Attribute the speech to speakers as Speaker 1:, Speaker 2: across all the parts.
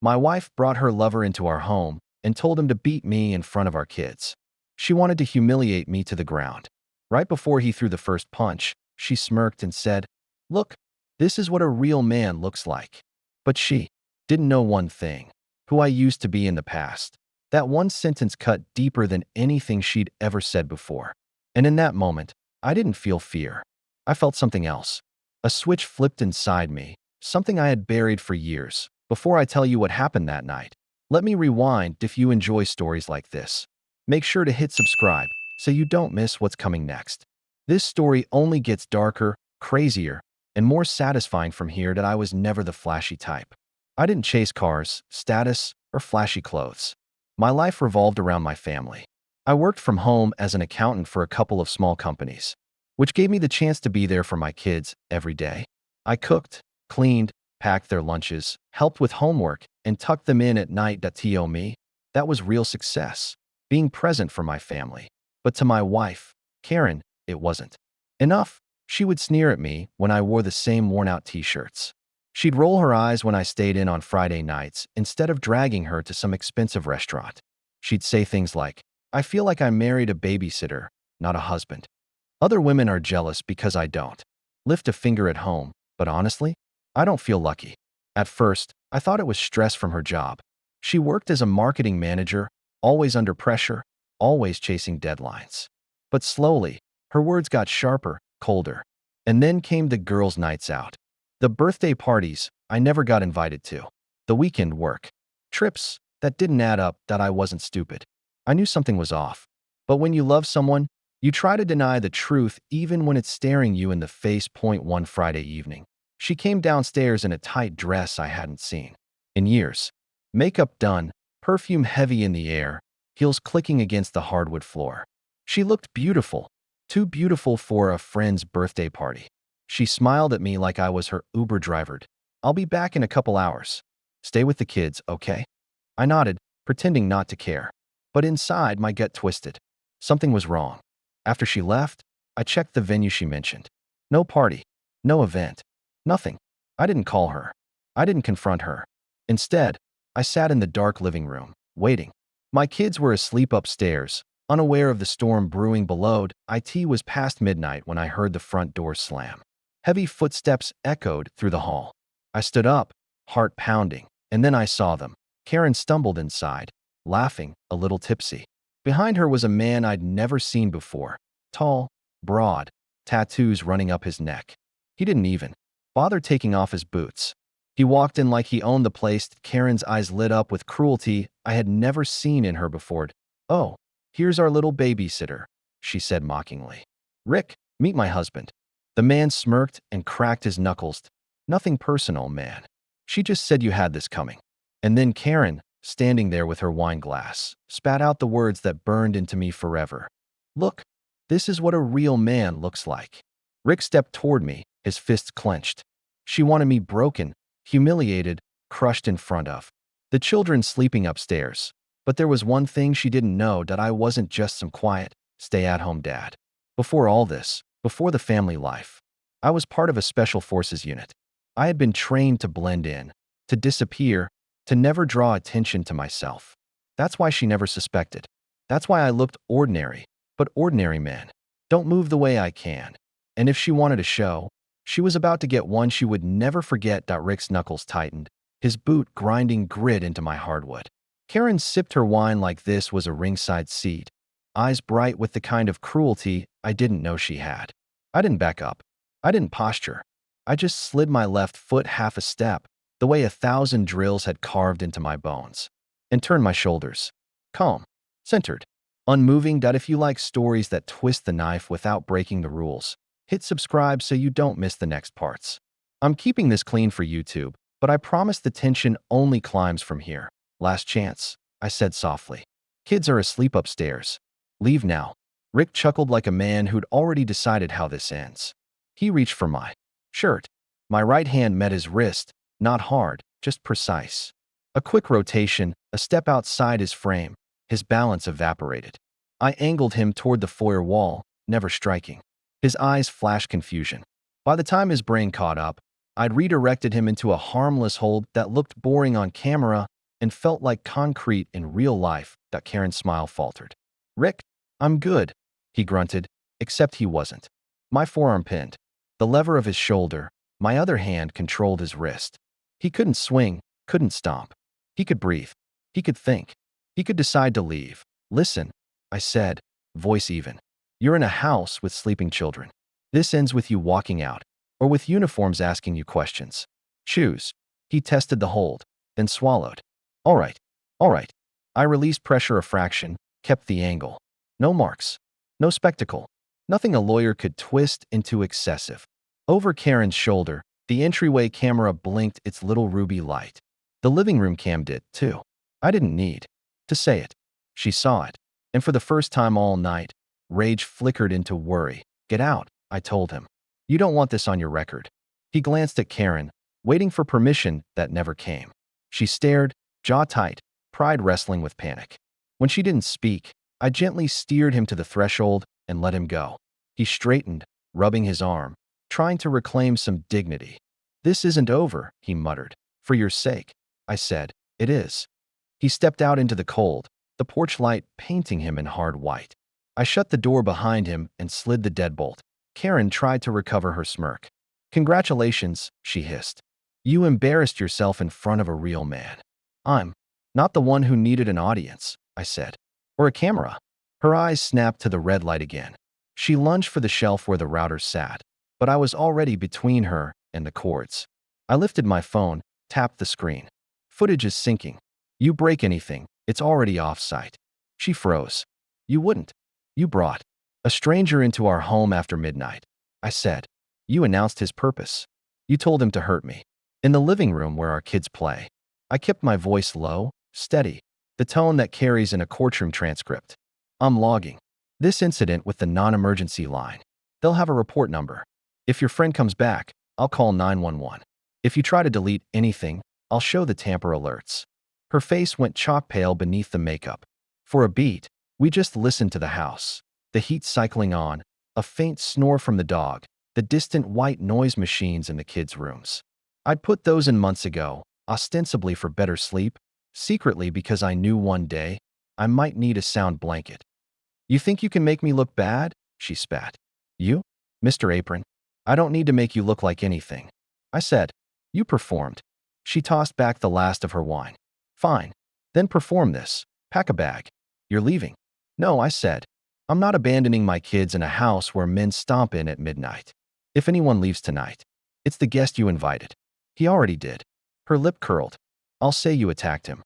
Speaker 1: My wife brought her lover into our home and told him to beat me in front of our kids. She wanted to humiliate me to the ground. Right before he threw the first punch, she smirked and said, "Look, this is what a real man looks like." But she didn't know one thing: who I used to be in the past. That one sentence cut deeper than anything she'd ever said before. And in that moment, I didn't feel fear. I felt something else. A switch flipped inside me, something I had buried for years. Before I tell you what happened that night, let me rewind. If you enjoy stories like this, make sure to hit subscribe so you don't miss what's coming next. This story only gets darker, crazier, and more satisfying from here. That I was never the flashy type. I didn't chase cars, status, or flashy clothes. My life revolved around my family. I worked from home as an accountant for a couple of small companies, which gave me the chance to be there for my kids every day. I cooked, cleaned, packed their lunches, helped with homework, and tucked them in at night. To me, that was real success, being present for my family. But to my wife, Karen, it wasn't enough. She would sneer at me when I wore the same worn-out t-shirts. She'd roll her eyes when I stayed in on Friday nights instead of dragging her to some expensive restaurant. She'd say things like, "I feel like I married a babysitter, not a husband. Other women are jealous because I don't lift a finger at home, but honestly, I don't feel lucky." At first, I thought it was stress from her job. She worked as a marketing manager, always under pressure, always chasing deadlines. But slowly, her words got sharper, colder. And then came the girls' nights out. The birthday parties I never got invited to. The weekend work. Trips that didn't add up. That I wasn't stupid. I knew something was off. But when you love someone, you try to deny the truth even when it's staring you in the face. One Friday evening, she came downstairs in a tight dress I hadn't seen in years. Makeup done, perfume heavy in the air, heels clicking against the hardwood floor. She looked beautiful, too beautiful for a friend's birthday party. She smiled at me like I was her Uber driver. "I'll be back in a couple hours. Stay with the kids, okay?" I nodded, pretending not to care. But inside, my gut twisted. Something was wrong. After she left, I checked the venue she mentioned. No party, no event, nothing. I didn't call her. I didn't confront her. Instead, I sat in the dark living room, waiting. My kids were asleep upstairs, unaware of the storm brewing below. It was past midnight when I heard the front door slam. Heavy footsteps echoed through the hall. I stood up, heart pounding, and then I saw them. Karen stumbled inside, laughing, a little tipsy. Behind her was a man I'd never seen before. Tall, broad, tattoos running up his neck. He didn't even bother taking off his boots. He walked in like he owned the place. Karen's eyes lit up with cruelty I had never seen in her before. "Oh, here's our little babysitter," she said mockingly. "Rick, meet my husband." The man smirked and cracked his knuckles. "Nothing personal, man. She just said you had this coming." And then Karen, standing there with her wine glass, spat out the words that burned into me forever. "Look, this is what a real man looks like." Rick stepped toward me, his fists clenched. She wanted me broken, humiliated, crushed in front of the children sleeping upstairs. But there was one thing she didn't know: that I wasn't just some quiet, stay-at-home dad. Before all this, before the family life, I was part of a special forces unit. I had been trained to blend in, to disappear, to never draw attention to myself. That's why she never suspected. That's why I looked ordinary, but ordinary men don't move the way I can. And if she wanted a show, she was about to get one she would never forget. Rick's knuckles tightened, his boot grinding grit into my hardwood. Karen sipped her wine like this was a ringside seat, eyes bright with the kind of cruelty I didn't know she had. I didn't back up. I didn't posture. I just slid my left foot half a step, the way 1,000 drills had carved into my bones, and turned my shoulders. Calm, centered, unmoving. If you like stories that twist the knife without breaking the rules, hit subscribe so you don't miss the next parts. I'm keeping this clean for YouTube, but I promise the tension only climbs from here. "Last chance," I said softly. "Kids are asleep upstairs. Leave now." Rick chuckled like a man who'd already decided how this ends. He reached for my shirt. My right hand met his wrist, not hard, just precise. A quick rotation, a step outside his frame. His balance evaporated. I angled him toward the foyer wall, never striking. His eyes flashed confusion. By the time his brain caught up, I'd redirected him into a harmless hold that looked boring on camera and felt like concrete in real life. That Karen's smile faltered. Rick, I'm good, he grunted, except he wasn't. My forearm pinned. The lever of his shoulder, my other hand controlled his wrist. He couldn't swing, couldn't stomp. He could breathe. He could think. He could decide to leave. Listen, I said, voice even. You're in a house with sleeping children. This ends with you walking out, or with uniforms asking you questions. Choose. He tested the hold, then swallowed. All right, all right. I released pressure a fraction, kept the angle. No marks. No spectacle. Nothing a lawyer could twist into excessive. Over Karen's shoulder, the entryway camera blinked its little ruby light. The living room cam did, too. I didn't need to say it. She saw it. And for the first time all night, rage flickered into worry. Get out, I told him. You don't want this on your record. He glanced at Karen, waiting for permission that never came. She stared, jaw tight, pride wrestling with panic. When she didn't speak, I gently steered him to the threshold and let him go. He straightened, rubbing his arm, trying to reclaim some dignity. This isn't over, he muttered. For your sake, I said. It is. He stepped out into the cold, the porch light painting him in hard white. I shut the door behind him and slid the deadbolt. Karen tried to recover her smirk. Congratulations, she hissed. You embarrassed yourself in front of a real man. I'm not the one who needed an audience, I said. Or a camera. Her eyes snapped to the red light again. She lunged for the shelf where the router sat, but I was already between her and the cords. I lifted my phone, tapped the screen. Footage is syncing. You break anything, it's already off-site. She froze. You wouldn't. You brought a stranger into our home after midnight, I said. You announced his purpose. You told him to hurt me. In the living room where our kids play. I kept my voice low, steady, the tone that carries in a courtroom transcript. I'm logging this incident with the non-emergency line. They'll have a report number. If your friend comes back, I'll call 911. If you try to delete anything, I'll show the tamper alerts. Her face went chalk pale beneath the makeup. For a beat, we just listened to the house, the heat cycling on, a faint snore from the dog, the distant white noise machines in the kids' rooms. I'd put those in months ago, ostensibly for better sleep, secretly because I knew one day I might need a sound blanket. You think you can make me look bad? She spat. You? Mr. Apron? I don't need to make you look like anything. I said. You performed. She tossed back the last of her wine. Fine. Then perform this. Pack a bag. You're leaving. No, I said. I'm not abandoning my kids in a house where men stomp in at midnight. If anyone leaves tonight, it's the guest you invited. He already did. Her lip curled. I'll say you attacked him.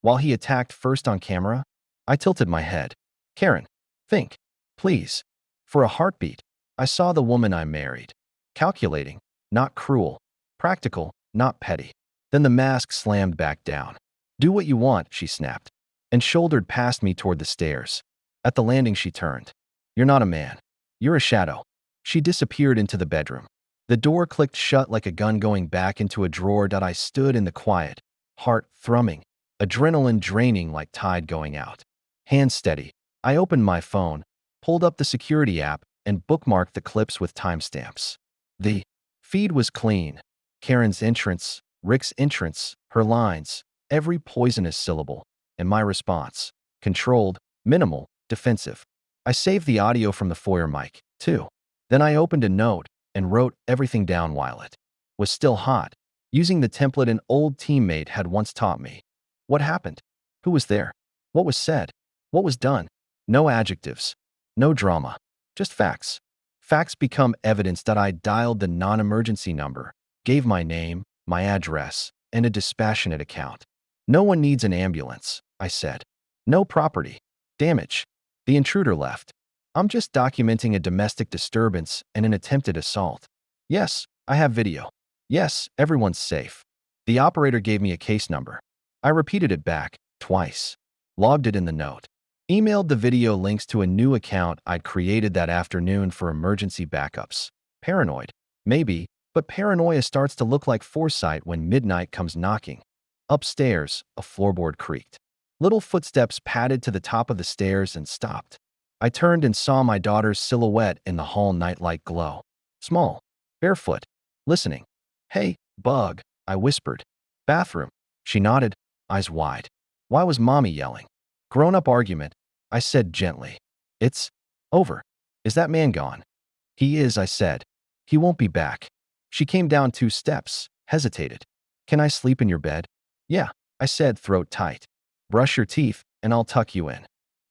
Speaker 1: While he attacked first on camera, I tilted my head. Karen, think. Please. For a heartbeat, I saw the woman I married. Calculating, not cruel. Practical, not petty. Then the mask slammed back down. Do what you want, she snapped, and shouldered past me toward the stairs. At the landing she turned. You're not a man. You're a shadow. She disappeared into the bedroom. The door clicked shut like a gun going back into a drawer. I stood in the quiet, heart thrumming, adrenaline draining like tide going out. Hands steady. I opened my phone, pulled up the security app, and bookmarked the clips with timestamps. The feed was clean. Karen's entrance, Rick's entrance, her lines, every poisonous syllable, and my response. Controlled, minimal, defensive. I saved the audio from the foyer mic, too. Then I opened a note and wrote everything down while it was still hot, using the template an old teammate had once taught me. What happened? Who was there? What was said? What was done? No adjectives. No drama. Just facts. Facts become evidence. I dialed the non-emergency number, gave my name, my address, and a dispassionate account. No one needs an ambulance, I said. No property damage. The intruder left. I'm just documenting a domestic disturbance and an attempted assault. Yes, I have video. Yes, everyone's safe. The operator gave me a case number. I repeated it back, twice. Logged it in the note. Emailed the video links to a new account I'd created that afternoon for emergency backups. Paranoid? Maybe, but paranoia starts to look like foresight when midnight comes knocking. Upstairs, a floorboard creaked. Little footsteps padded to the top of the stairs and stopped. I turned and saw my daughter's silhouette in the hall nightlight glow. Small, barefoot, listening. Hey, bug, I whispered. Bathroom. She nodded. eyes wide. Why was mommy yelling? Grown-up argument, I said gently. It's over. Is that man gone? He is, I said. He won't be back. She came down 2 steps, hesitated. Can I sleep in your bed? Yeah, I said, throat tight. Brush your teeth, and I'll tuck you in.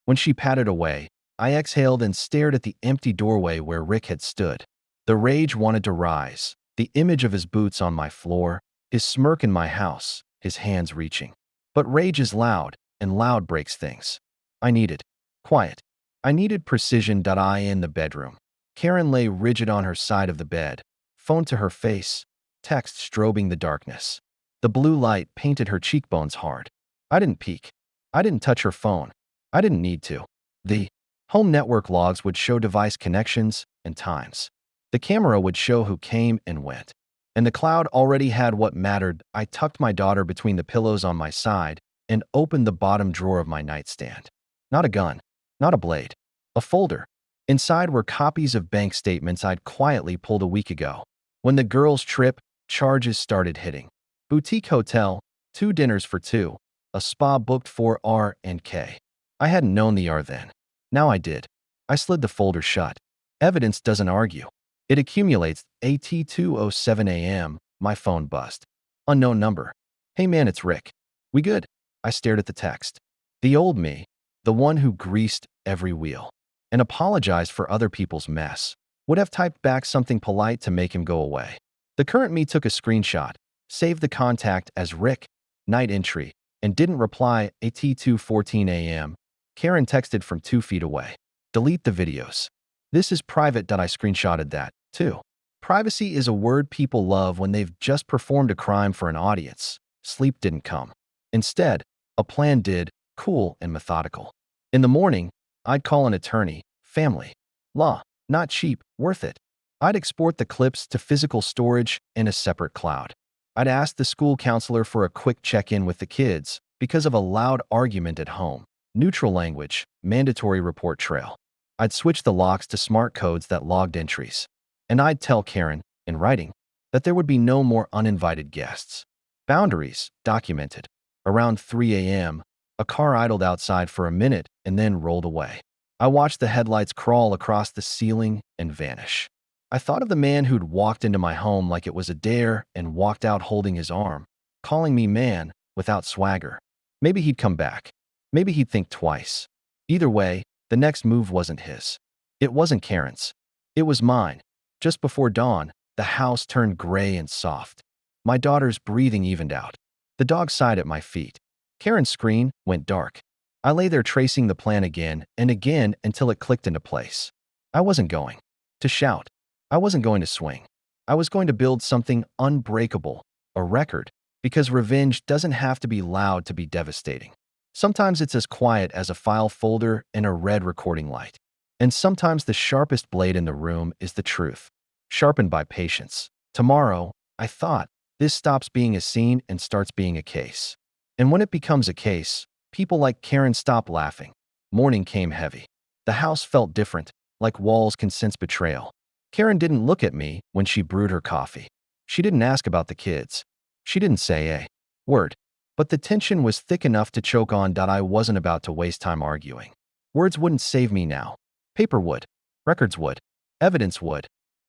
Speaker 1: When she patted away, I exhaled and stared at the empty doorway where Rick had stood. The rage wanted to rise, the image of his boots on my floor, his smirk in my house, his hands reaching. But rage is loud, and loud breaks things. I needed quiet. I needed precision. I in the bedroom. Karen lay rigid on her side of the bed, phone to her face, text strobing the darkness. The blue light painted her cheekbones hard. I didn't peek. I didn't touch her phone. I didn't need to. The home network logs would show device connections and times. The camera would show who came and went. And the cloud already had what mattered. I tucked my daughter between the pillows on my side and opened the bottom drawer of my nightstand. Not a gun, not a blade, a folder. Inside were copies of bank statements I'd quietly pulled a week ago. When the girls' trip charges started hitting. Boutique hotel, 2 dinners for 2, a spa booked for R and K. I hadn't known the R then. Now I did. I slid the folder shut. Evidence doesn't argue. It accumulates. At 2:07 a.m., my phone buzzed. Unknown number. Hey man, it's Rick. We good? I stared at the text. The old me, the one who greased every wheel and apologized for other people's mess, would have typed back something polite to make him go away. The current me took a screenshot, saved the contact as Rick, night entry, and didn't reply. At 2:14 a.m., Karen texted from 2 feet away. Delete the videos. This is private. I screenshotted that, too. Privacy is a word people love when they've just performed a crime for an audience. Sleep didn't come. Instead, a plan did, cool and methodical. In the morning, I'd call an attorney, family, law, not cheap, worth it. I'd export the clips to physical storage in a separate cloud. I'd ask the school counselor for a quick check-in with the kids because of a loud argument at home. Neutral language, mandatory report trail. I'd switch the locks to smart codes that logged entries. And I'd tell Karen, in writing, that there would be no more uninvited guests. Boundaries, documented. Around 3 a.m., a car idled outside for a minute and then rolled away. I watched the headlights crawl across the ceiling and vanish. I thought of the man who'd walked into my home like it was a dare and walked out holding his arm, calling me man without swagger. Maybe he'd come back. Maybe he'd think twice. Either way, the next move wasn't his. It wasn't Karen's. It was mine. Just before dawn, the house turned gray and soft. My daughter's breathing evened out. The dog sighed at my feet. Karen's screen went dark. I lay there tracing the plan again and again until it clicked into place. I wasn't going to shout. I wasn't going to swing. I was going to build something unbreakable, a record, because revenge doesn't have to be loud to be devastating. Sometimes it's as quiet as a file folder and a red recording light. And sometimes the sharpest blade in the room is the truth, sharpened by patience. Tomorrow, I thought, this stops being a scene and starts being a case. And when it becomes a case, people like Karen stop laughing. Morning came heavy. The house felt different, like walls can sense betrayal. Karen didn't look at me when she brewed her coffee. She didn't ask about the kids. She didn't say a word. But the tension was thick enough to choke on. I wasn't about to waste time arguing. Words wouldn't save me now. Paper would. Records would. Evidence would.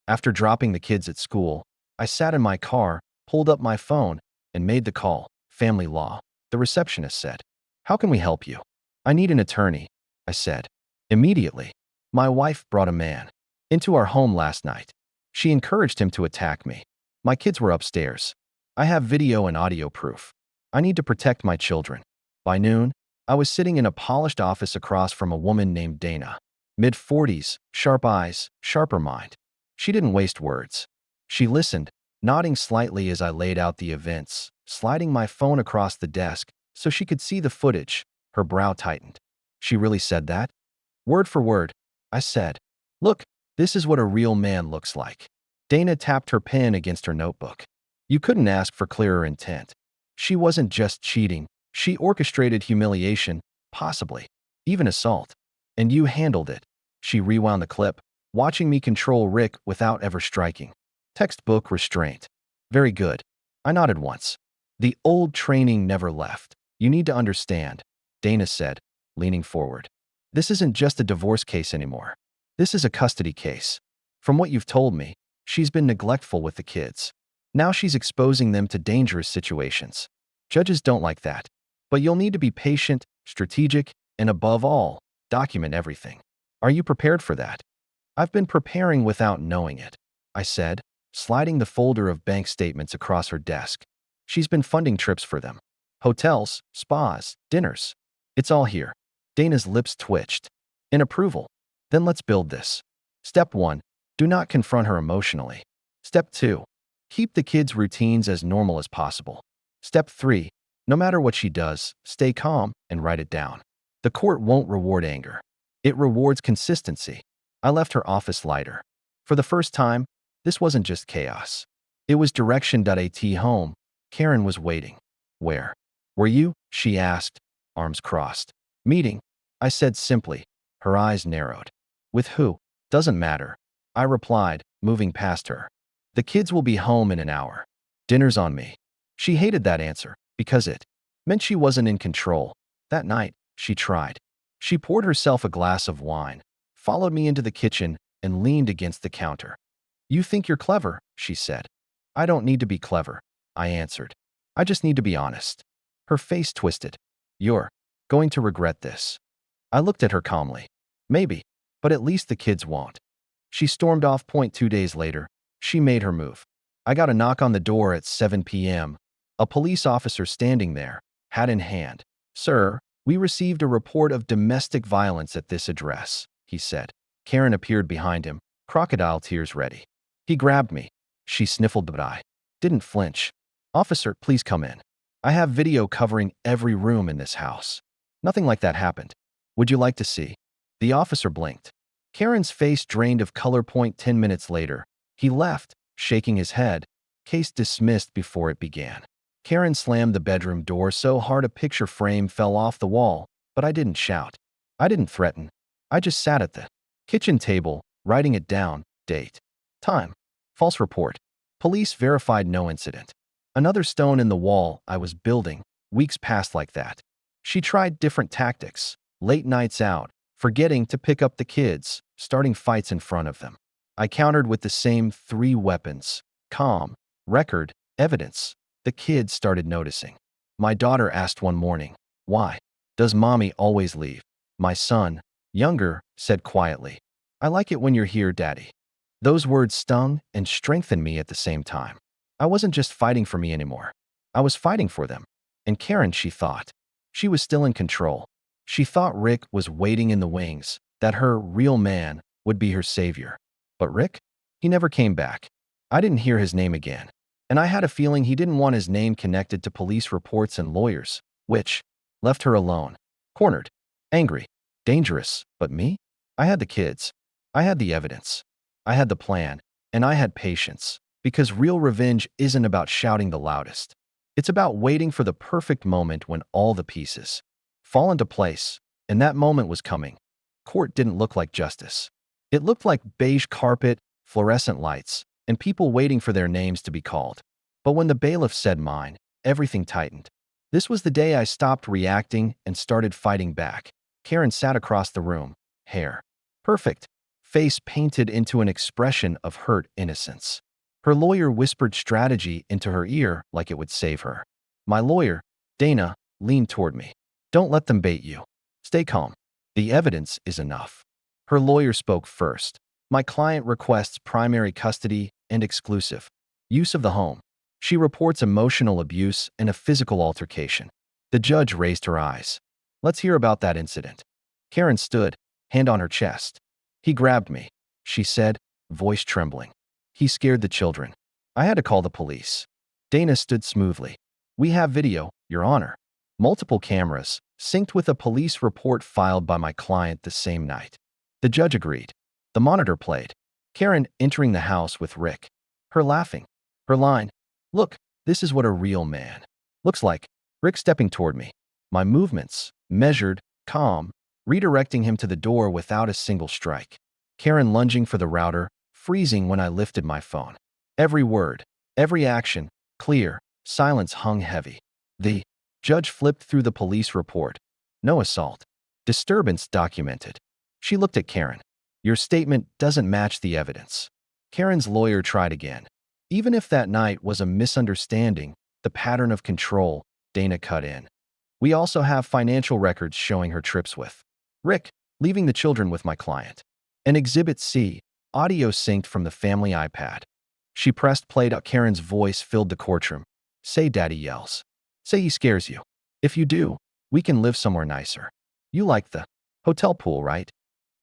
Speaker 1: After dropping the kids at school, I sat in my car, pulled up my phone, and made the call. Family law. The receptionist said, "How can we help you?" "I need an attorney," I said. Immediately. My wife brought a man into our home last night. She encouraged him to attack me. My kids were upstairs. I have video and audio proof. I need to protect my children. By noon, I was sitting in a polished office across from a woman named Dana. Mid-40s, sharp eyes, sharper mind. She didn't waste words. She listened, nodding slightly as I laid out the events, sliding my phone across the desk so she could see the footage. Her brow tightened. "She really said that?" "Word for word," I said. "Look, this is what a real man looks like." Dana tapped her pen against her notebook. You couldn't ask for clearer intent. She wasn't just cheating. She orchestrated humiliation, possibly, even assault. And you handled it. She rewound the clip, watching me control Rick without ever striking. Textbook restraint. Very good. I nodded once. The old training never left. You need to understand, Dana said, leaning forward. This isn't just a divorce case anymore. This is a custody case. From what you've told me, she's been neglectful with the kids. Now she's exposing them to dangerous situations. Judges don't like that. But you'll need to be patient, strategic, and above all, document everything. Are you prepared for that? I've been preparing without knowing it, I said, sliding the folder of bank statements across her desk. She's been funding trips for them. Hotels, spas, dinners. It's all here. Dana's lips twitched. In approval. Then let's build this. Step 1. Do not confront her emotionally. Step 2. Keep the kids' routines as normal as possible. Step 3. No matter what she does, stay calm and write it down. The court won't reward anger. It rewards consistency. I left her office lighter. For the first time, this wasn't just chaos. It was direction. At home, Karen was waiting. Where were you? She asked, arms crossed. Meeting, I said simply. Her eyes narrowed. With who? Doesn't matter, I replied, moving past her. The kids will be home in an hour. Dinner's on me. She hated that answer because it meant she wasn't in control. That night, she tried. She poured herself a glass of wine, followed me into the kitchen, and leaned against the counter. You think you're clever, she said. I don't need to be clever, I answered. I just need to be honest. Her face twisted. You're going to regret this. I looked at her calmly. Maybe, but at least the kids won't. She stormed off. 2 days later, she made her move. I got a knock on the door at 7 p.m. A police officer standing there, hat in hand. Sir, we received a report of domestic violence at this address, he said. Karen appeared behind him, crocodile tears ready. He grabbed me. She sniffled, but I didn't flinch. Officer, please come in. I have video covering every room in this house. Nothing like that happened. Would you like to see? The officer blinked. Karen's face drained of color. 10 minutes later, he left, shaking his head. Case dismissed before it began. Karen slammed the bedroom door so hard a picture frame fell off the wall, but I didn't shout. I didn't threaten. I just sat at the kitchen table, writing it down, date, time, false report. Police verified no incident. Another stone in the wall. I was building. Weeks passed like that. She tried different tactics. Late nights out, forgetting to pick up the kids, starting fights in front of them. I countered with the same 3 weapons. Calm, record, evidence. The kids started noticing. My daughter asked one morning, why does mommy always leave? My son, younger, said quietly, I like it when you're here, Daddy. Those words stung and strengthened me at the same time. I wasn't just fighting for me anymore. I was fighting for them. And Karen, she thought. She was still in control. She thought Rick was waiting in the wings, that her real man would be her savior. But Rick? He never came back. I didn't hear his name again. And I had a feeling he didn't want his name connected to police reports and lawyers, which left her alone, cornered, angry, dangerous. But me? I had the kids. I had the evidence. I had the plan. And I had patience. Because real revenge isn't about shouting the loudest. It's about waiting for the perfect moment when all the pieces fall into place. And that moment was coming. Court didn't look like justice. It looked like beige carpet, fluorescent lights, and people waiting for their names to be called. But when the bailiff said mine, everything tightened. This was the day I stopped reacting and started fighting back. Karen sat across the room, hair perfect, face painted into an expression of hurt innocence. Her lawyer whispered strategy into her ear like it would save her. My lawyer, Dana, leaned toward me. Don't let them bait you. Stay calm. The evidence is enough. Her lawyer spoke first. My client requests primary custody and exclusive use of the home. She reports emotional abuse and a physical altercation. The judge raised her eyes. Let's hear about that incident. Karen stood, hand on her chest. He grabbed me, she said, voice trembling. He scared the children. I had to call the police. Dana stood smoothly. We have video, Your Honor. Multiple cameras, synced with a police report filed by my client the same night. The judge agreed. The monitor played. Karen entering the house with Rick. Her laughing. Her line. Look, this is what a real man looks like. Rick stepping toward me. My movements, measured, calm, redirecting him to the door without a single strike. Karen lunging for the router, freezing when I lifted my phone. Every word, every action, clear, silence hung heavy. The Judge flipped through the police report. No assault. Disturbance documented. She looked at Karen. Your statement doesn't match the evidence. Karen's lawyer tried again. Even if that night was a misunderstanding, the pattern of control, Dana cut in. We also have financial records showing her trips with Rick, leaving the children with my client. And Exhibit C, audio synced from the family iPad. She pressed play. Karen's voice filled the courtroom. Say Daddy yells. Say he scares you. If you do, we can live somewhere nicer. You like the hotel pool, right?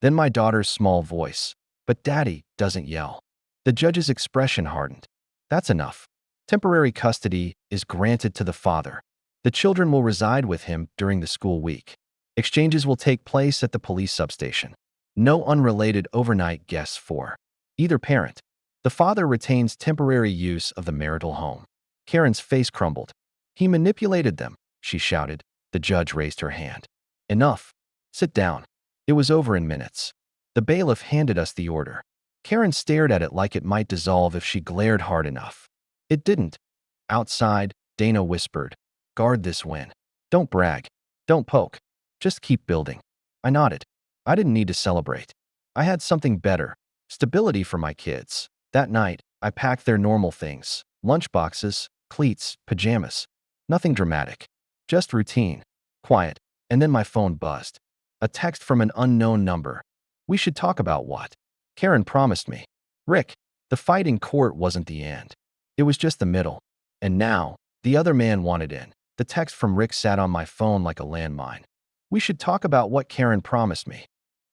Speaker 1: Then my daughter's small voice. But Daddy doesn't yell. The judge's expression hardened. That's enough. Temporary custody is granted to the father. The children will reside with him during the school week. Exchanges will take place at the police substation. No unrelated overnight guests for either parent. The father retains temporary use of the marital home. Karen's face crumbled. He manipulated them, she shouted. The judge raised her hand. Enough. Sit down. It was over in minutes. The bailiff handed us the order. Karen stared at it like it might dissolve if she glared hard enough. It didn't. Outside, Dana whispered, guard this win. Don't brag. Don't poke. Just keep building. I nodded. I didn't need to celebrate. I had something better. Stability for my kids. That night, I packed their normal things. Lunchboxes, cleats, pajamas. Nothing dramatic. Just routine. Quiet. And then my phone buzzed. A text from an unknown number. We should talk about what? Karen promised me. Rick, the fight in court wasn't the end. It was just the middle. And now, the other man wanted in. The text from Rick sat on my phone like a landmine. We should talk about what Karen promised me.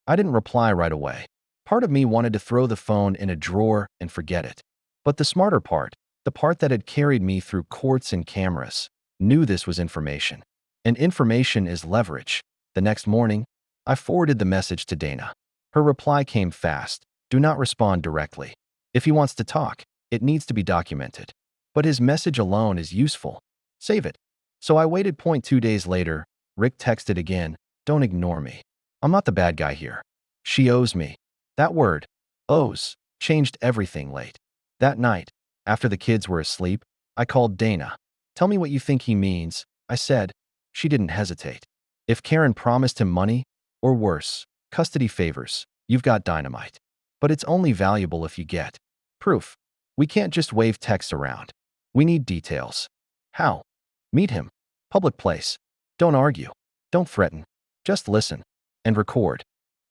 Speaker 1: I didn't reply right away. Part of me wanted to throw the phone in a drawer and forget it. But the smarter part, the part that had carried me through courts and cameras, knew this was information. And information is leverage. The next morning, I forwarded the message to Dana. Her reply came fast. Do not respond directly. If he wants to talk, it needs to be documented. But his message alone is useful. Save it. So I waited. 2 days later, Rick texted again. Don't ignore me. I'm not the bad guy here. She owes me. That word, owes, changed everything late. That night, after the kids were asleep, I called Dana. Tell me what you think he means, I said. She didn't hesitate. If Karen promised him money, or worse, custody favors, you've got dynamite. But it's only valuable if you get proof. We can't just wave texts around. We need details. How? Meet him. Public place. Don't argue. Don't threaten. Just listen. And record.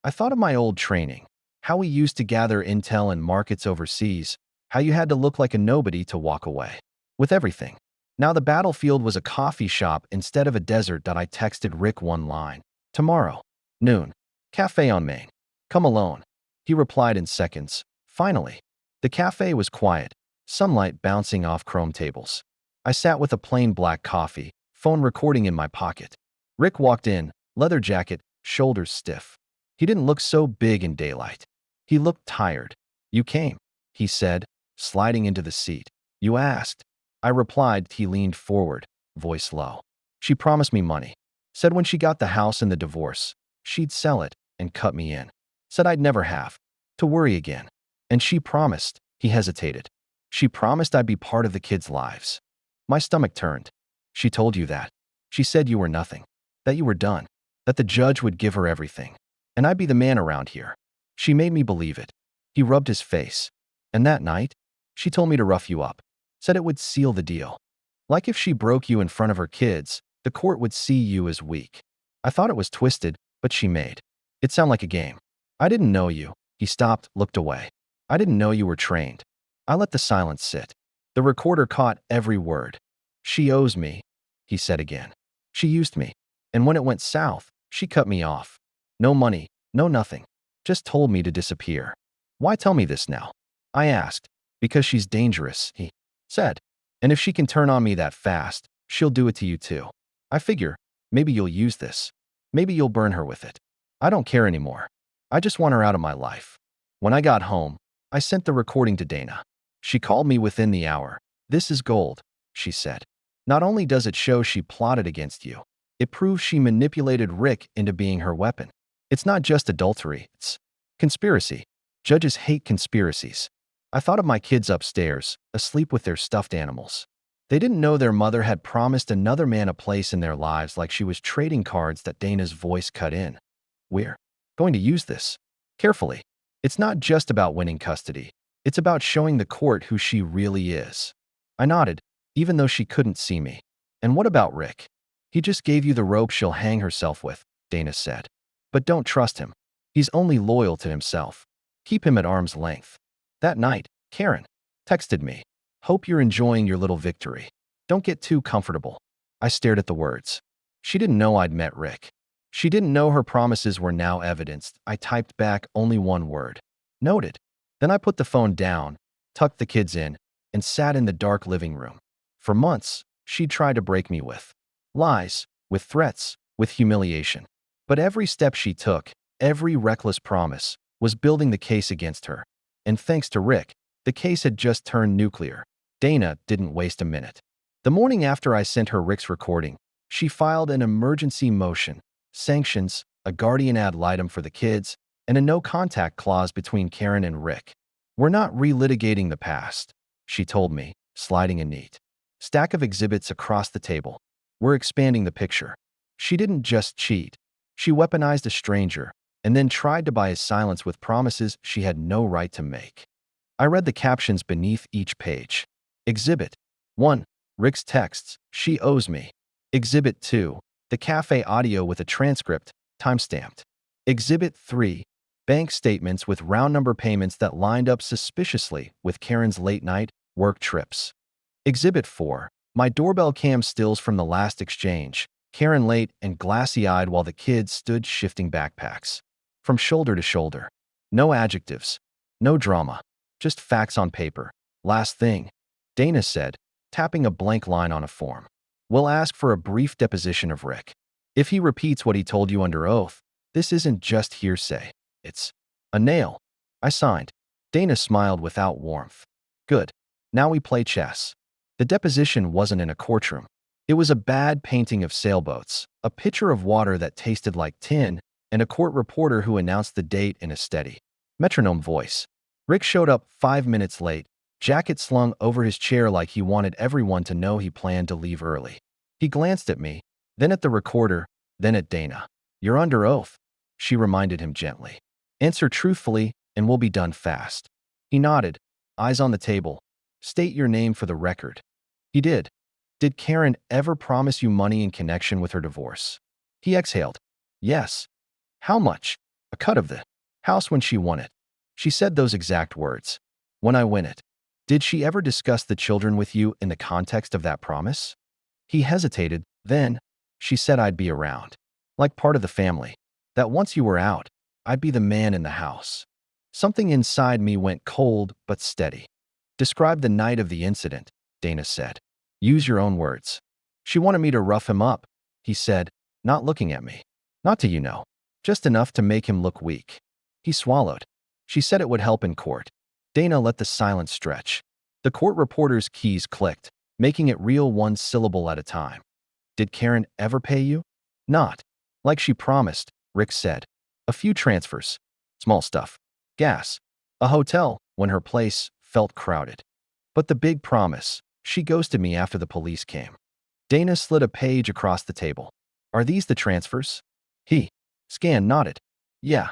Speaker 1: I thought of my old training. How we used to gather intel in markets overseas. How you had to look like a nobody to walk away. With everything. Now the battlefield was a coffee shop instead of a desert. I texted Rick one line. Tomorrow. Noon. Cafe on Main. Come alone. He replied in seconds. Finally. The cafe was quiet. Sunlight bouncing off chrome tables. I sat with a plain black coffee, phone recording in my pocket. Rick walked in, leather jacket, shoulders stiff. He didn't look so big in daylight. He looked tired. You came, he said, sliding into the seat. You asked. I replied. He leaned forward, voice low. She promised me money. Said when she got the house and the divorce, she'd sell it and cut me in. Said I'd never have to worry again. And she promised. He hesitated. She promised I'd be part of the kids' lives. My stomach turned. She told you that. She said you were nothing. That you were done. That the judge would give her everything. And I'd be the man around here. She made me believe it. He rubbed his face. And that night, she told me to rough you up. Said it would seal the deal. Like if she broke you in front of her kids, the court would see you as weak. I thought it was twisted, but she made it sound like a game. I didn't know you. He stopped, looked away. I didn't know you were trained. I let the silence sit. The recorder caught every word. She owes me, he said again. She used me. And when it went south, she cut me off. No money, no nothing. Just told me to disappear. Why tell me this now? I asked. Because she's dangerous, he said. And if she can turn on me that fast, she'll do it to you too. I figure, maybe you'll use this. Maybe you'll burn her with it. I don't care anymore. I just want her out of my life. When I got home, I sent the recording to Dana. She called me within the hour. This is gold, she said. Not only does it show she plotted against you, it proves she manipulated Rick into being her weapon. It's not just adultery, it's conspiracy. Judges hate conspiracies. I thought of my kids upstairs, asleep with their stuffed animals. They didn't know their mother had promised another man a place in their lives like she was trading cards that Dana's voice cut in. We're going to use this carefully. It's not just about winning custody. It's about showing the court who she really is. I nodded, even though she couldn't see me. And what about Rick? He just gave you the rope she'll hang herself with, Dana said. But don't trust him. He's only loyal to himself. Keep him at arm's length. That night, Karen texted me. Hope you're enjoying your little victory. Don't get too comfortable. I stared at the words. She didn't know I'd met Rick. She didn't know her promises were now evidenced. I typed back only one word. Noted. Then I put the phone down, tucked the kids in, and sat in the dark living room. For months, she'd tried to break me with lies, with threats, with humiliation. But every step she took, every reckless promise, was building the case against her. And thanks to Rick, the case had just turned nuclear. Dana didn't waste a minute. The morning after I sent her Rick's recording, she filed an emergency motion, sanctions, a guardian ad litem for the kids, and a no-contact clause between Karen and Rick. We're not relitigating the past, she told me, sliding a neat stack of exhibits across the table. We're expanding the picture. She didn't just cheat. She weaponized a stranger and then tried to buy his silence with promises she had no right to make. I read the captions beneath each page. Exhibit 1. Rick's texts, she owes me. Exhibit 2. The cafe audio with a transcript, timestamped. Exhibit 3. Bank statements with round number payments that lined up suspiciously with Karen's late-night work trips. Exhibit 4. My doorbell cam stills from the last exchange, Karen late and glassy-eyed while the kids stood shifting backpacks. From shoulder to shoulder. No adjectives. No drama. Just facts on paper. Last thing, Dana said, tapping a blank line on a form. We'll ask for a brief deposition of Rick. If he repeats what he told you under oath, this isn't just hearsay. It's a nail. I signed. Dana smiled without warmth. Good. Now we play chess. The deposition wasn't in a courtroom. It was a bad painting of sailboats, a pitcher of water that tasted like tin, and a court reporter who announced the date in a steady, metronome voice. Rick showed up 5 minutes late, jacket slung over his chair like he wanted everyone to know he planned to leave early. He glanced at me, then at the recorder, then at Dana. You're under oath, she reminded him gently. Answer truthfully, and we'll be done fast. He nodded, eyes on the table. State your name for the record. He did. Did Karen ever promise you money in connection with her divorce? He exhaled. Yes. How much? A cut of the house when she won it. She said those exact words. When I win it. Did she ever discuss the children with you in the context of that promise? He hesitated. Then, she said I'd be around. Like part of the family. That once you were out, I'd be the man in the house. Something inside me went cold but steady. Describe the night of the incident, Dana said. Use your own words. She wanted me to rough him up, he said, not looking at me. Not to just enough to make him look weak. He swallowed. She said it would help in court. Dana let the silence stretch. The court reporter's keys clicked, making it real one syllable at a time. Did Karen ever pay you? Not. Like she promised, Rick said. A few transfers. Small stuff. Gas. A hotel, when her place felt crowded. But the big promise, she ghosted me after the police came. Dana slid a page across the table. Are these the transfers? He nodded. Yeah.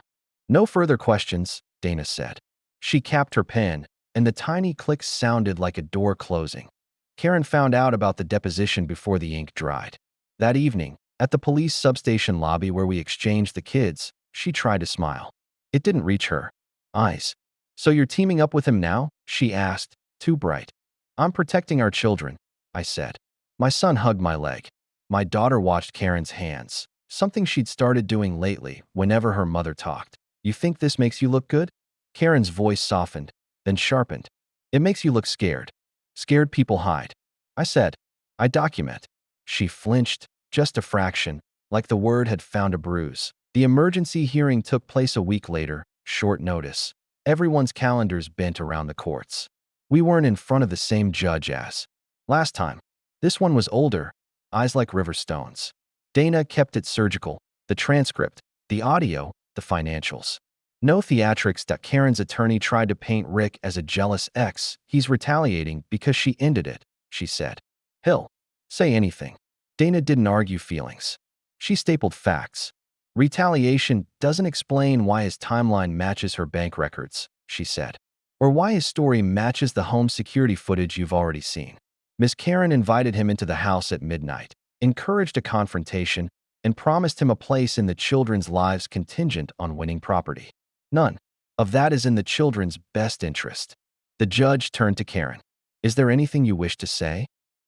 Speaker 1: No further questions, Dana said. She capped her pen, and the tiny clicks sounded like a door closing. Karen found out about the deposition before the ink dried. That evening, at the police substation lobby where we exchanged the kids, she tried to smile. It didn't reach her eyes. So you're teaming up with him now? She asked, too bright. I'm protecting our children, I said. My son hugged my leg. My daughter watched Karen's hands, something she'd started doing lately whenever her mother talked. You think this makes you look good? Karen's voice softened, then sharpened. It makes you look scared. Scared people hide. I said, I document. She flinched, just a fraction, like the word had found a bruise. The emergency hearing took place a week later, short notice. Everyone's calendars bent around the courts. We weren't in front of the same judge as last time. This one was older, eyes like river stones. Dana kept it surgical, the transcript, the audio, the financials. No theatrics that Karen's attorney tried to paint Rick as a jealous ex. He's retaliating because she ended it, she said. He'll say anything. Dana didn't argue feelings. She stapled facts. Retaliation doesn't explain why his timeline matches her bank records, she said, or why his story matches the home security footage you've already seen. Miss Karen invited him into the house at midnight, encouraged a confrontation, and promised him a place in the children's lives contingent on winning property. None of that is in the children's best interest. The judge turned to Karen. Is there anything you wish to say?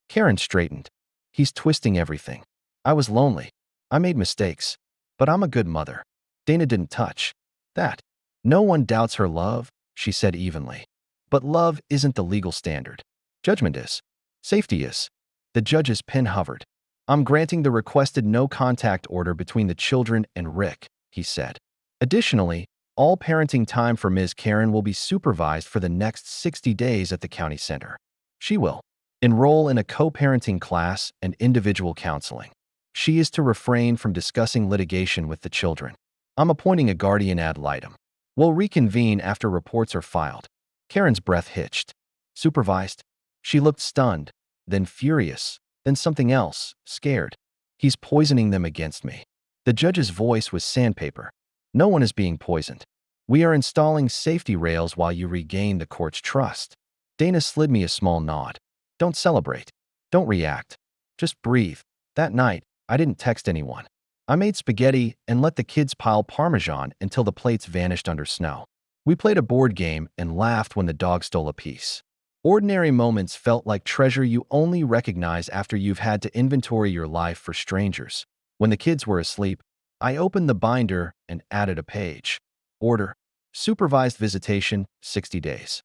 Speaker 1: Karen straightened. He's twisting everything. I was lonely. I made mistakes. But I'm a good mother. Dana didn't touch that. No one doubts her love, she said evenly. But love isn't the legal standard. Judgment is. Safety is. The judge's pen hovered. I'm granting the requested no-contact order between the children and Rick, he said. Additionally, all parenting time for Ms. Karen will be supervised for the next 60 days at the county center. She will enroll in a co-parenting class and individual counseling. She is to refrain from discussing litigation with the children. I'm appointing a guardian ad litem. We'll reconvene after reports are filed. Karen's breath hitched. Supervised? She looked stunned, then furious, then something else, scared. He's poisoning them against me. The judge's voice was sandpaper. No one is being poisoned. We are installing safety rails while you regain the court's trust. Dana slid me a small nod. Don't celebrate. Don't react. Just breathe. That night, I didn't text anyone. I made spaghetti and let the kids pile Parmesan until the plates vanished under snow. We played a board game and laughed when the dog stole a piece. Ordinary moments felt like treasure you only recognize after you've had to inventory your life for strangers. When the kids were asleep, I opened the binder and added a page. Order. Supervised visitation, 60 days.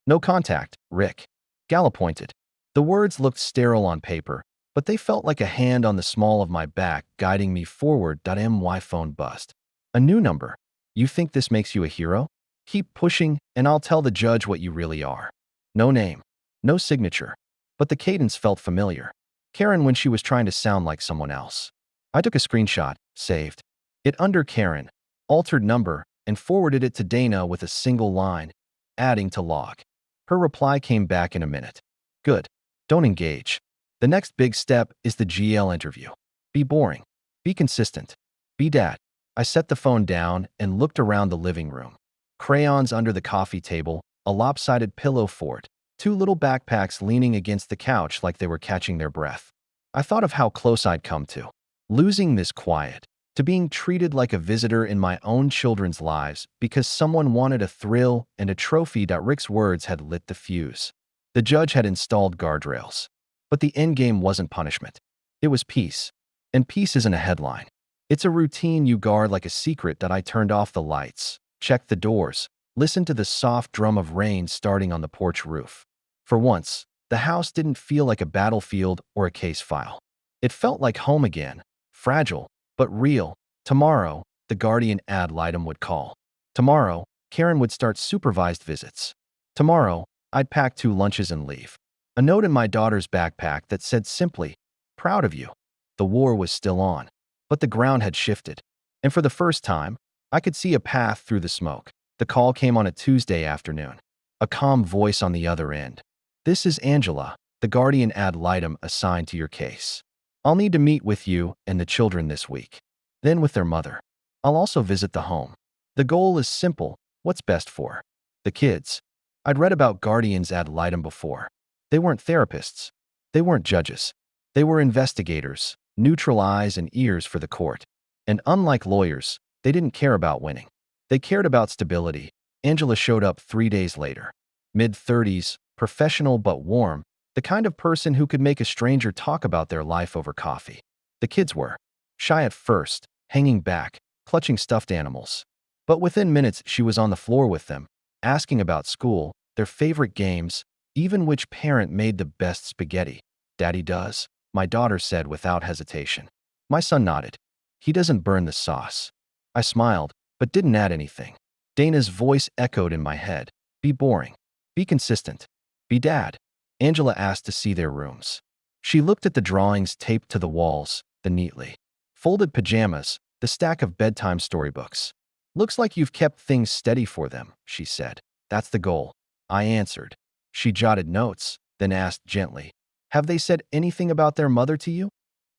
Speaker 1: No contact, Rick. Gala pointed. The words looked sterile on paper, but they felt like a hand on the small of my back guiding me forward. My phone buzzed. A new number. You think this makes you a hero? Keep pushing, and I'll tell the judge what you really are. No name. No signature. But the cadence felt familiar. Karen when she was trying to sound like someone else. I took a screenshot, saved it under Karen, altered number, and forwarded it to Dana with a single line, adding to log. Her reply came back in a minute. Good. Don't engage. The next big step is the GL interview. Be boring. Be consistent. Be dad. I set the phone down and looked around the living room. Crayons under the coffee table, a lopsided pillow fort, two little backpacks leaning against the couch like they were catching their breath. I thought of how close I'd come to losing this quiet, to being treated like a visitor in my own children's lives because someone wanted a thrill and a trophy. Rick's words had lit the fuse. The judge had installed guardrails. But the endgame wasn't punishment. It was peace. And peace isn't a headline. It's a routine you guard like a secret. I turned off the lights, checked the doors, listened to the soft drum of rain starting on the porch roof. For once, the house didn't feel like a battlefield or a case file. It felt like home again, fragile, but real. Tomorrow, the guardian ad litem would call. Tomorrow, Karen would start supervised visits. Tomorrow, I'd pack 2 lunches and leave. A note in my daughter's backpack that said simply, proud of you. The war was still on, but the ground had shifted. And for the first time, I could see a path through the smoke. The call came on a Tuesday afternoon. A calm voice on the other end. This is Angela, the guardian ad litem assigned to your case. I'll need to meet with you and the children this week. Then with their mother. I'll also visit the home. The goal is simple. What's best for the kids? I'd read about guardians ad litem before. They weren't therapists. They weren't judges. They were investigators, neutral eyes and ears for the court. And unlike lawyers, they didn't care about winning. They cared about stability. Angela showed up 3 days later. Mid-30s, professional but warm, the kind of person who could make a stranger talk about their life over coffee. The kids were shy at first, hanging back, clutching stuffed animals. But within minutes, she was on the floor with them, asking about school, their favorite games, even which parent made the best spaghetti. Daddy does, my daughter said without hesitation. My son nodded. He doesn't burn the sauce. I smiled, but didn't add anything. Dana's voice echoed in my head. Be boring. Be consistent. Be dad. Angela asked to see their rooms. She looked at the drawings taped to the walls, the neatly folded pajamas, the stack of bedtime storybooks. Looks like you've kept things steady for them, she said. That's the goal. I answered. She jotted notes, then asked gently, Have they said anything about their mother to you?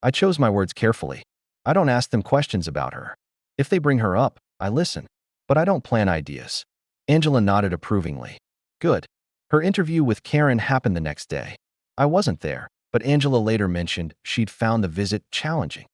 Speaker 1: I chose my words carefully. I don't ask them questions about her. If they bring her up, I listen. But I don't plant ideas. Angela nodded approvingly. Good. Her interview with Karen happened the next day. I wasn't there, but Angela later mentioned she'd found the visit challenging.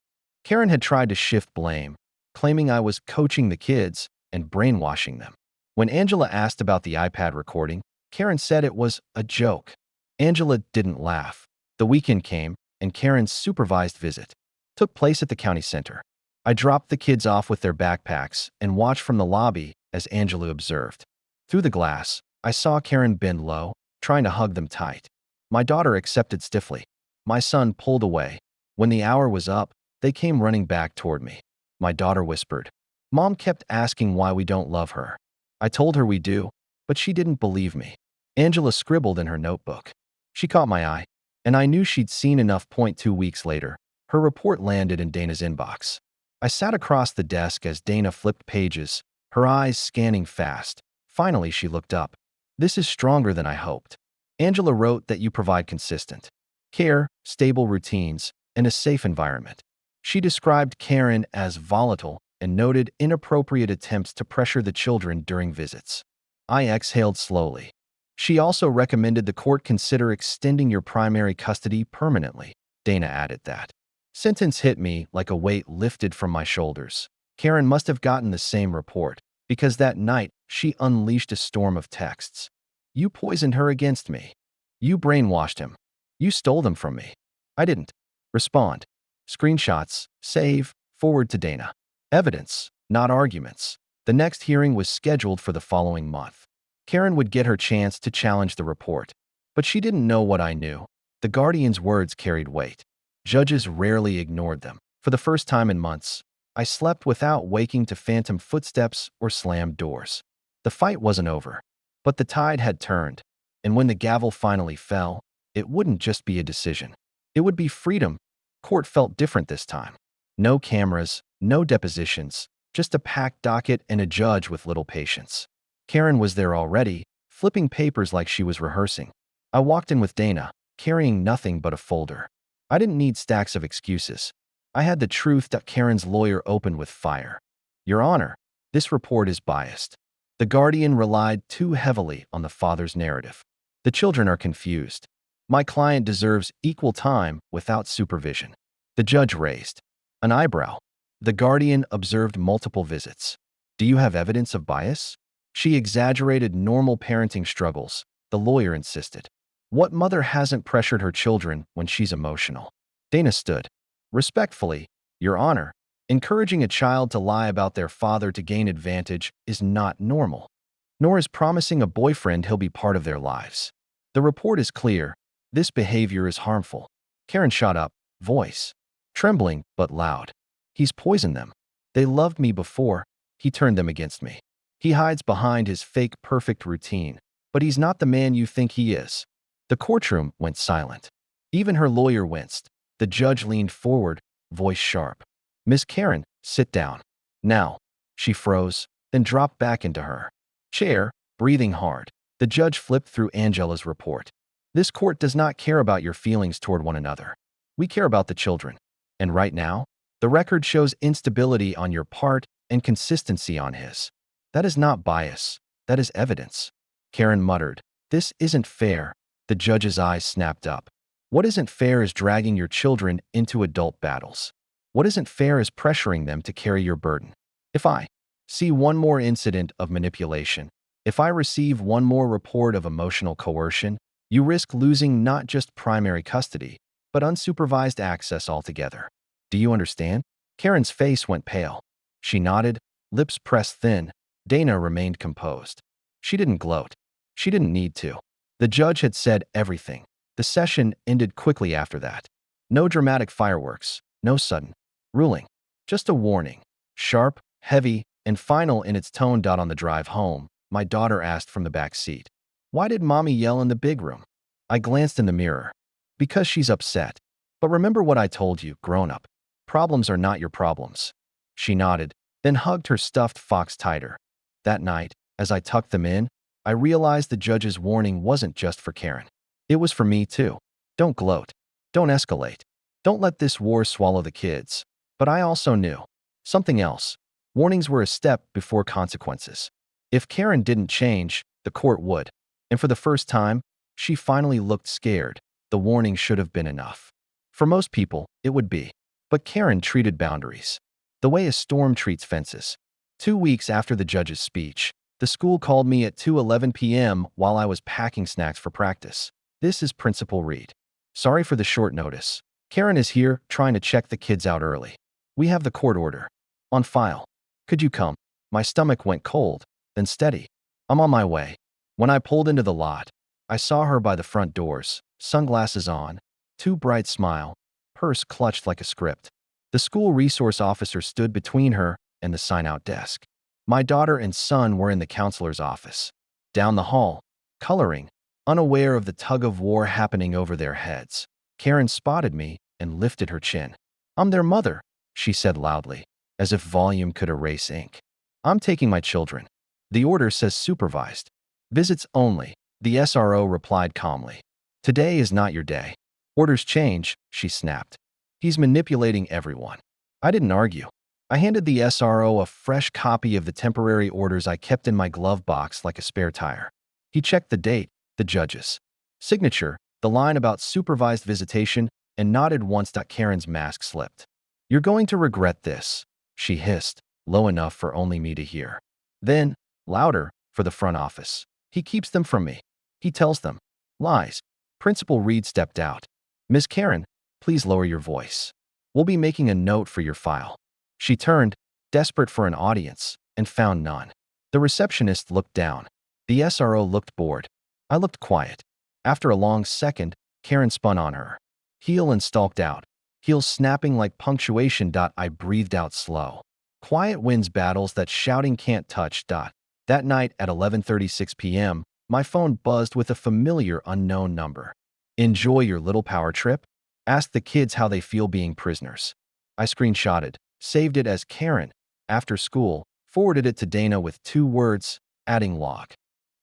Speaker 1: Karen had tried to shift blame, claiming I was coaching the kids and brainwashing them. When Angela asked about the iPad recording, Karen said it was a joke. Angela didn't laugh. The weekend came, and Karen's supervised visit took place at the county center. I dropped the kids off with their backpacks and watched from the lobby as Angela observed. Through the glass, I saw Karen bend low, trying to hug them tight. My daughter accepted stiffly. My son pulled away. When the hour was up, they came running back toward me. My daughter whispered. Mom kept asking why we don't love her. I told her we do, but she didn't believe me. Angela scribbled in her notebook. She caught my eye, and I knew she'd seen enough. 2 weeks later, her report landed in Dana's inbox. I sat across the desk as Dana flipped pages, her eyes scanning fast. Finally, she looked up. This is stronger than I hoped. Angela wrote that you provide consistent care, stable routines, and a safe environment. She described Karen as volatile and noted inappropriate attempts to pressure the children during visits. I exhaled slowly. She also recommended the court consider extending your primary custody permanently. Dana added that. Sentence hit me like a weight lifted from my shoulders. Karen must have gotten the same report, because that night she unleashed a storm of texts. You poisoned her against me. You brainwashed him. You stole them from me. I didn't. Respond. Screenshots. Save. Forward to Dana. Evidence, not arguments. The next hearing was scheduled for the following month. Karen would get her chance to challenge the report. But she didn't know what I knew. The guardian's words carried weight. Judges rarely ignored them. For the first time in months, I slept without waking to phantom footsteps or slammed doors. The fight wasn't over, but the tide had turned, and when the gavel finally fell, it wouldn't just be a decision. It would be freedom. Court felt different this time. No cameras, no depositions, just a packed docket and a judge with little patience. Karen was there already, flipping papers like she was rehearsing. I walked in with Dana, carrying nothing but a folder. I didn't need stacks of excuses. I had the truth that Karen's lawyer opened with fire. Your Honor, this report is biased. The guardian relied too heavily on the father's narrative. The children are confused. My client deserves equal time without supervision. The judge raised an eyebrow. The guardian observed multiple visits. Do you have evidence of bias? She exaggerated normal parenting struggles, the lawyer insisted. What mother hasn't pressured her children when she's emotional? Dana stood. Respectfully, Your Honor, encouraging a child to lie about their father to gain advantage is not normal, nor is promising a boyfriend he'll be part of their lives. The report is clear. This behavior is harmful. Karen shot up, voice trembling but loud. He's poisoned them. They loved me before. He turned them against me. He hides behind his fake perfect routine, but he's not the man you think he is. The courtroom went silent. Even her lawyer winced. The judge leaned forward, voice sharp. Miss Karen, sit down. Now. She froze, then dropped back into her chair, breathing hard. The judge flipped through Angela's report. This court does not care about your feelings toward one another. We care about the children. And right now, the record shows instability on your part and consistency on his. That is not bias. That is evidence. Karen muttered. This isn't fair. The judge's eyes snapped up. What isn't fair is dragging your children into adult battles. What isn't fair is pressuring them to carry your burden. If I see one more incident of manipulation, if I receive one more report of emotional coercion, you risk losing not just primary custody, but unsupervised access altogether. Do you understand? Karen's face went pale. She nodded, lips pressed thin. Dana remained composed. She didn't gloat. She didn't need to. The judge had said everything. The session ended quickly after that. No dramatic fireworks, no sudden ruling. Just a warning. Sharp, heavy, and final in its tone. On the drive home, my daughter asked from the back seat, "Why did Mommy yell in the big room?" I glanced in the mirror. Because she's upset. But remember what I told you, grown-up. Problems are not your problems. She nodded, then hugged her stuffed fox tighter. That night, as I tucked them in, I realized the judge's warning wasn't just for Karen. It was for me, too. Don't gloat. Don't escalate. Don't let this war swallow the kids. But I also knew something else. Warnings were a step before consequences. If Karen didn't change, the court would. And for the first time, she finally looked scared. The warning should have been enough. For most people, it would be. But Karen treated boundaries the way a storm treats fences. 2 weeks after the judge's speech, the school called me at 2:11 p.m. while I was packing snacks for practice. This is Principal Reed. Sorry for the short notice. Karen is here trying to check the kids out early. We have the court order on file. Could you come? My stomach went cold, then steady. I'm on my way. When I pulled into the lot, I saw her by the front doors, sunglasses on, too bright smile, purse clutched like a script. The school resource officer stood between her and the sign-out desk. My daughter and son were in the counselor's office. Down the hall, coloring, unaware of the tug-of-war happening over their heads, Karen spotted me and lifted her chin. I'm their mother, she said loudly, as if volume could erase ink. I'm taking my children. The order says supervised. Visits only, the SRO replied calmly. Today is not your day. Orders change, she snapped. He's manipulating everyone. I didn't argue. I handed the SRO a fresh copy of the temporary orders I kept in my glove box like a spare tire. He checked the date, the judge's signature, the line about supervised visitation, and nodded once. Karen's mask slipped. You're going to regret this, she hissed, low enough for only me to hear. Then, louder, for the front office. He keeps them from me. He tells them. Lies. Principal Reed stepped out. Miss Karen, please lower your voice. We'll be making a note for your file. She turned, desperate for an audience, and found none. The receptionist looked down. The SRO looked bored. I looked quiet. After a long second, Karen spun on her heel and stalked out, heels snapping like punctuation. I breathed out slow. Quiet wins battles that shouting can't touch. That night at 11:36 p.m., my phone buzzed with a familiar unknown number. Enjoy your little power trip? Ask the kids how they feel being prisoners. I screenshotted, saved it as Karen, after school, forwarded it to Dana with 2 words, adding log.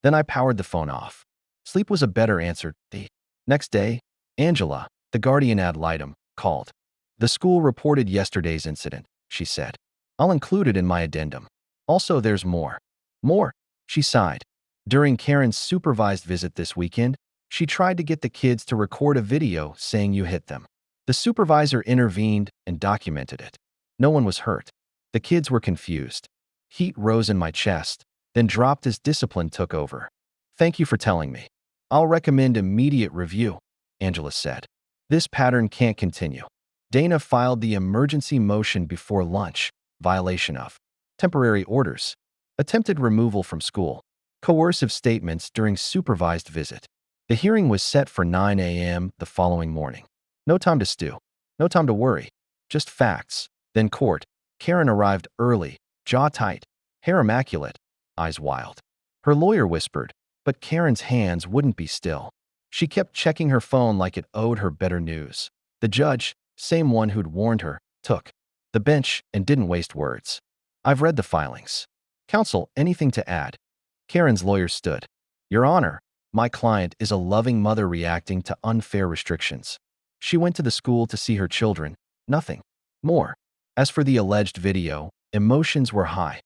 Speaker 1: Then I powered the phone off. Sleep was a better answer. The next day, Angela, the guardian ad litem, called. The school reported yesterday's incident, she said. I'll include it in my addendum. Also, there's more. More, she sighed. During Karen's supervised visit this weekend, she tried to get the kids to record a video saying you hit them. The supervisor intervened and documented it. No one was hurt. The kids were confused. Heat rose in my chest, then dropped as discipline took over. Thank you for telling me. I'll recommend immediate review, Angela said. This pattern can't continue. Dana filed the emergency motion before lunch, violation of temporary orders, attempted removal from school, coercive statements during supervised visit. The hearing was set for 9 a.m. the following morning. No time to stew. No time to worry. Just facts. Then court. Karen arrived early, jaw tight, hair immaculate, eyes wild. Her lawyer whispered, but Karen's hands wouldn't be still. She kept checking her phone like it owed her better news. The judge, same one who'd warned her, took the bench and didn't waste words. I've read the filings. Counsel, anything to add? Karen's lawyer stood. Your Honor, my client is a loving mother reacting to unfair restrictions. She went to the school to see her children, nothing more. As for the alleged video, emotions were high.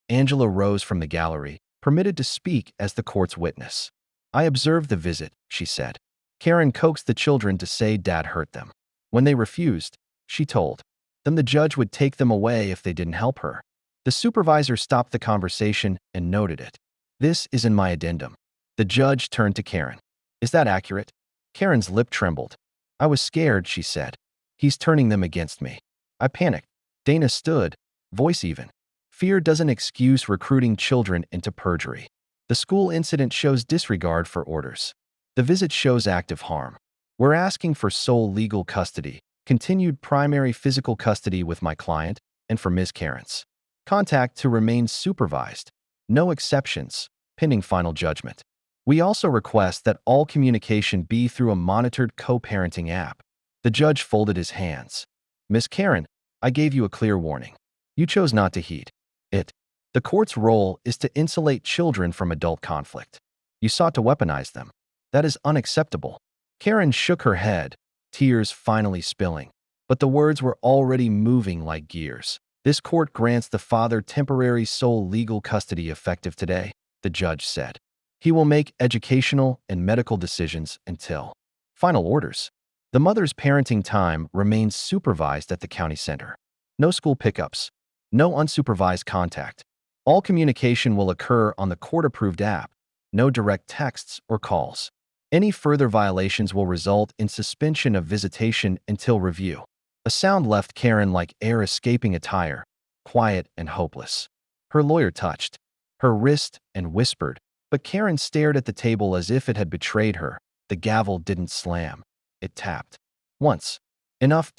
Speaker 1: Angela rose from the gallery, permitted to speak as the court's witness. I observed the visit, she said. Karen coaxed the children to say Dad hurt them. When they refused, she told them the judge would take them away if they didn't help her. The supervisor stopped the conversation and noted it. This is in my addendum. The judge turned to Karen. Is that accurate? Karen's lip trembled. I was scared, she said. He's turning them against me. I panicked. Dana stood, voice even. Fear doesn't excuse recruiting children into perjury. The school incident shows disregard for orders. The visit shows active harm. We're asking for sole legal custody, continued primary physical custody with my client, and for Ms. Karen's contact to remain supervised. No exceptions, pending final judgment. We also request that all communication be through a monitored co-parenting app. The judge folded his hands. Ms. Karen, I gave you a clear warning. You chose not to heed it. The court's role is to insulate children from adult conflict. You sought to weaponize them. That is unacceptable. Karen shook her head, tears finally spilling. But the words were already moving like gears. This court grants the father temporary sole legal custody effective today, the judge said. He will make educational and medical decisions until final orders. The mother's parenting time remains supervised at the county center. No school pickups. No unsupervised contact. All communication will occur on the court-approved app. No direct texts or calls. Any further violations will result in suspension of visitation until review. A sound left Karen like air escaping a tire, quiet and hopeless. Her lawyer touched her wrist and whispered, but Karen stared at the table as if it had betrayed her. The gavel didn't slam. It tapped. Once. Enough.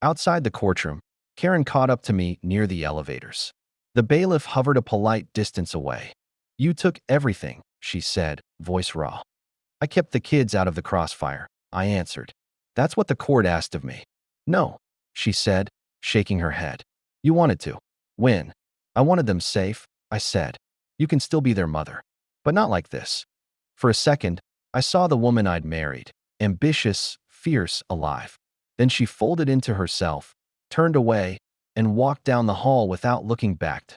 Speaker 1: Outside the courtroom, Karen caught up to me near the elevators. The bailiff hovered a polite distance away. You took everything, she said, voice raw. I kept the kids out of the crossfire, I answered. That's what the court asked of me. No, she said, shaking her head. You wanted to win. I wanted them safe, I said. You can still be their mother, but not like this. For a second, I saw the woman I'd married, ambitious, fierce, alive. Then she folded into herself, turned away, and walked down the hall without looking back.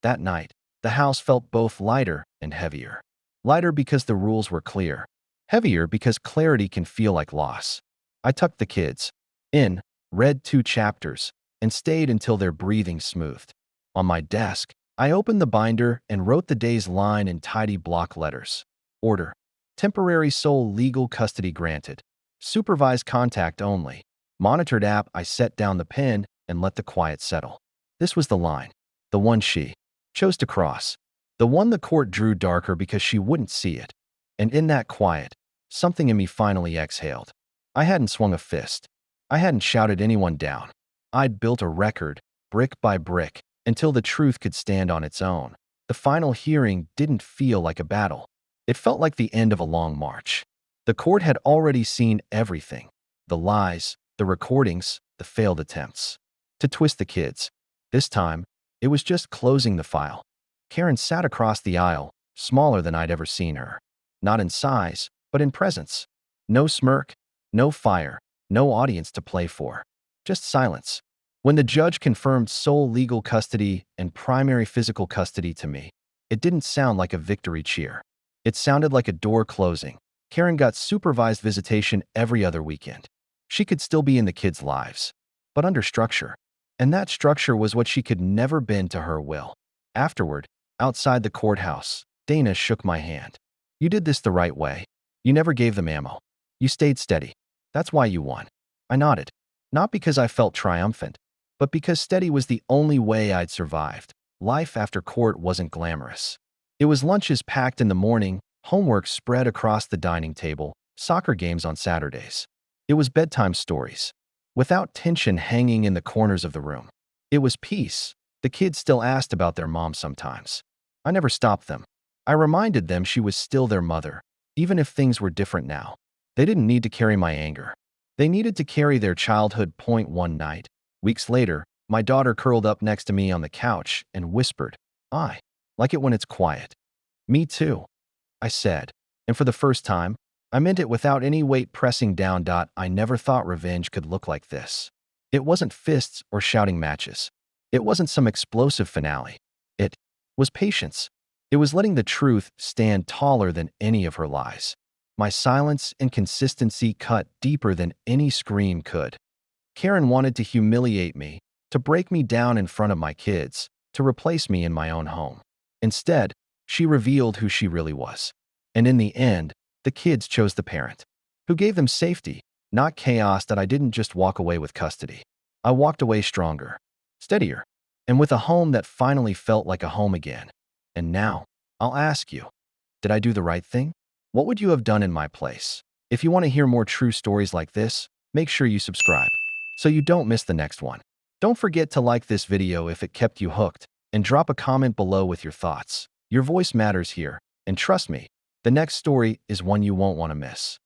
Speaker 1: That night, the house felt both lighter and heavier. Lighter because the rules were clear. Heavier because clarity can feel like loss. I tucked the kids in, read 2 chapters, and stayed until their breathing smoothed. On my desk, I opened the binder and wrote the day's line in tidy block letters. Order. Temporary sole legal custody granted. Supervised contact only. Monitored app. I set down the pen and let the quiet settle. This was the line. The one she chose to cross. The one the court drew darker because she wouldn't see it. And in that quiet, something in me finally exhaled. I hadn't swung a fist. I hadn't shouted anyone down. I'd built a record, brick by brick, until the truth could stand on its own. The final hearing didn't feel like a battle. It felt like the end of a long march. The court had already seen everything. The lies, the recordings, the failed attempts to twist the kids. This time, it was just closing the file. Karen sat across the aisle, smaller than I'd ever seen her. Not in size, but in presence. No smirk, no fire, no audience to play for. Just silence. When the judge confirmed sole legal custody and primary physical custody to me, it didn't sound like a victory cheer. It sounded like a door closing. Karen got supervised visitation every other weekend. She could still be in the kids' lives, but under structure. And that structure was what she could never bend to her will. Afterward, outside the courthouse, Dana shook my hand. You did this the right way. You never gave them ammo. You stayed steady. That's why you won. I nodded. Not because I felt triumphant, but because steady was the only way I'd survived. Life after court wasn't glamorous. It was lunches packed in the morning, homework spread across the dining table, soccer games on Saturdays. It was bedtime stories, without tension hanging in the corners of the room. It was peace. The kids still asked about their mom sometimes. I never stopped them. I reminded them she was still their mother, even if things were different now. They didn't need to carry my anger. They needed to carry their childhood. One night, weeks later, my daughter curled up next to me on the couch and whispered, I like it when it's quiet. Me too, I said. And for the first time, I meant it without any weight pressing down. I never thought revenge could look like this. It wasn't fists or shouting matches. It wasn't some explosive finale. It was patience. It was letting the truth stand taller than any of her lies. My silence and consistency cut deeper than any scream could. Karen wanted to humiliate me, to break me down in front of my kids, to replace me in my own home. Instead, she revealed who she really was. And in the end, the kids chose the parent who gave them safety, not chaos. That I didn't just walk away with custody. I walked away stronger, steadier, and with a home that finally felt like a home again. And now, I'll ask you, did I do the right thing? What would you have done in my place? If you want to hear more true stories like this, make sure you subscribe so you don't miss the next one. Don't forget to like this video if it kept you hooked, and drop a comment below with your thoughts. Your voice matters here, and trust me, the next story is one you won't want to miss.